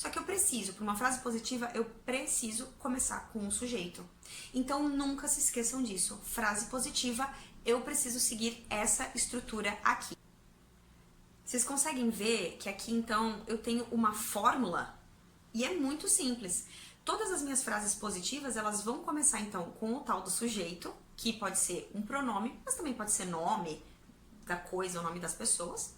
Só que eu preciso, para uma frase positiva, eu preciso começar com um sujeito. Então nunca se esqueçam disso. Frase positiva, eu preciso seguir essa estrutura aqui. Vocês conseguem ver que aqui então eu tenho uma fórmula e é muito simples. Todas as minhas frases positivas, elas vão começar então com o tal do sujeito, que pode ser um pronome, mas também pode ser nome da coisa, o nome das pessoas.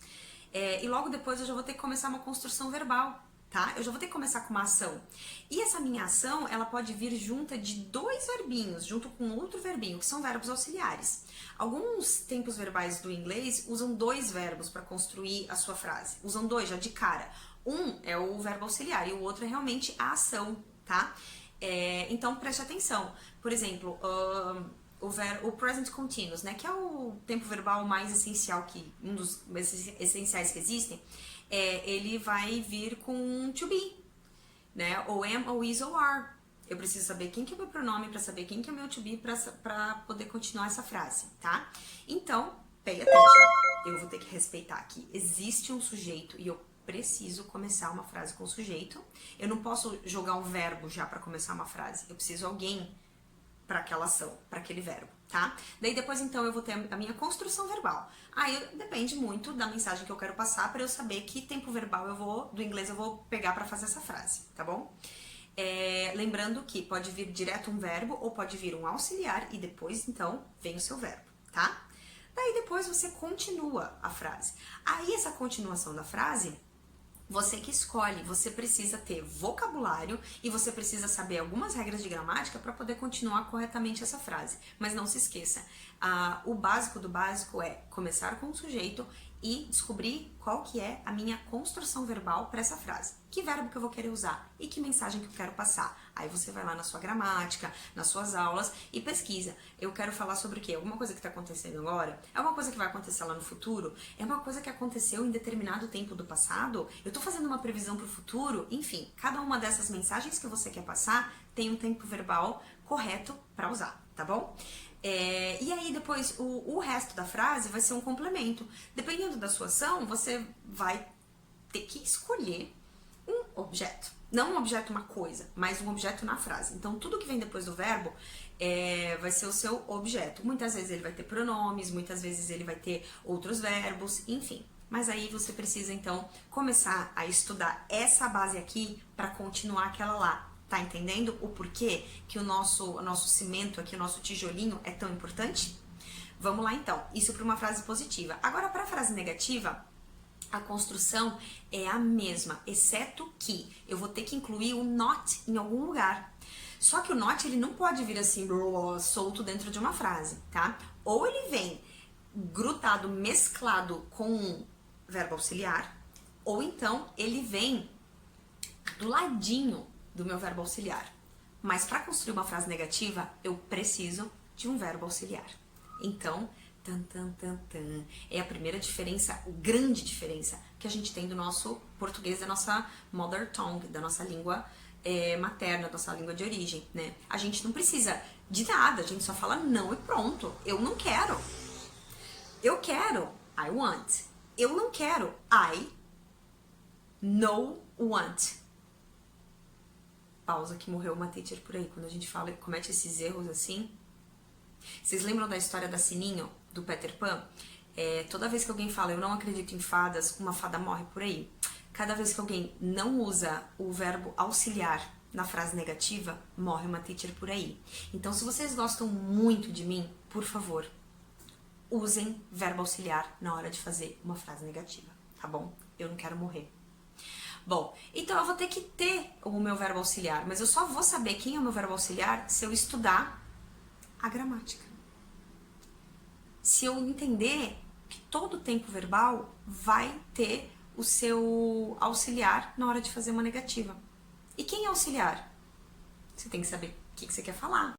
E logo depois eu já vou ter que começar uma construção verbal, tá? Eu já vou ter que começar com uma ação. E essa minha ação, ela pode vir junta de dois verbinhos, junto com outro verbinho, que são verbos auxiliares. Alguns tempos verbais do inglês usam dois verbos para construir a sua frase. Usam dois já de cara. Um é o verbo auxiliar e o outro é realmente a ação, tá? Então preste atenção. Por exemplo, o present continuous, né, que é o tempo verbal mais essencial, um dos essenciais que existem, ele vai vir com to be, né, ou am, ou is, ou are. Eu preciso saber quem que é o meu pronome para saber quem que é o meu to be para poder continuar essa frase, tá? Então, pay attention. Eu vou ter que respeitar aqui. Existe um sujeito e eu preciso começar uma frase com sujeito. Eu não posso jogar um verbo já para começar uma frase. Eu preciso alguém para aquela ação, para aquele verbo, tá? Daí depois então eu vou ter a minha construção verbal. Aí depende muito da mensagem que eu quero passar para eu saber que tempo verbal do inglês eu vou pegar para fazer essa frase, tá bom? Lembrando que pode vir direto um verbo ou pode vir um auxiliar e depois então vem o seu verbo, tá? Daí depois você continua a frase. Aí essa continuação da frase, você que escolhe, você precisa ter vocabulário e você precisa saber algumas regras de gramática para poder continuar corretamente essa frase. Mas não se esqueça, o básico do básico é começar com o sujeito e descobrir qual que é a minha construção verbal para essa frase. Que verbo que eu vou querer usar e que mensagem que eu quero passar. Aí você vai lá na sua gramática, nas suas aulas e pesquisa. Eu quero falar sobre o quê? Alguma coisa que está acontecendo agora? É uma coisa que vai acontecer lá no futuro? É uma coisa que aconteceu em determinado tempo do passado? Eu estou fazendo uma previsão para o futuro? Enfim, cada uma dessas mensagens que você quer passar tem um tempo verbal correto para usar, tá bom? E aí depois o resto da frase vai ser um complemento. Dependendo da sua ação, você vai ter que escolher um objeto. Não um objeto, uma coisa, mas um objeto na frase. Então tudo que vem depois do verbo vai ser o seu objeto. Muitas vezes ele vai ter pronomes, muitas vezes ele vai ter outros verbos, enfim. Mas aí você precisa então começar a estudar essa base aqui para continuar aquela lá. Tá entendendo o porquê que o nosso cimento aqui, o nosso tijolinho é tão importante? Vamos lá então, isso para uma frase positiva. Agora para a frase negativa, a construção é a mesma, exceto que eu vou ter que incluir o not em algum lugar. Só que o not ele não pode vir assim, solto dentro de uma frase, tá? Ou ele vem grudado, mesclado com um verbo auxiliar, ou então ele vem do ladinho do meu verbo auxiliar. Mas para construir uma frase negativa, eu preciso de um verbo auxiliar. Então, é a primeira diferença, grande diferença que a gente tem do nosso português, da nossa mother tongue, da nossa língua materna, da nossa língua de origem, né? A gente não precisa de nada, a gente só fala não e pronto. Eu não quero. Eu quero. I want. Eu não quero. I no want. Pausa que morreu uma teacher por aí, quando a gente fala e comete esses erros assim. Vocês lembram da história da Sininho, do Peter Pan? Toda vez que alguém fala eu não acredito em fadas, uma fada morre por aí. Cada vez que alguém não usa o verbo auxiliar na frase negativa, morre uma teacher por aí. Então se vocês gostam muito de mim, por favor, usem verbo auxiliar na hora de fazer uma frase negativa, tá bom? Eu não quero morrer. Bom, então eu vou ter que ter o meu verbo auxiliar, mas eu só vou saber quem é o meu verbo auxiliar se eu estudar a gramática. Se eu entender que todo tempo verbal vai ter o seu auxiliar na hora de fazer uma negativa. E quem é auxiliar? Você tem que saber o que você quer falar.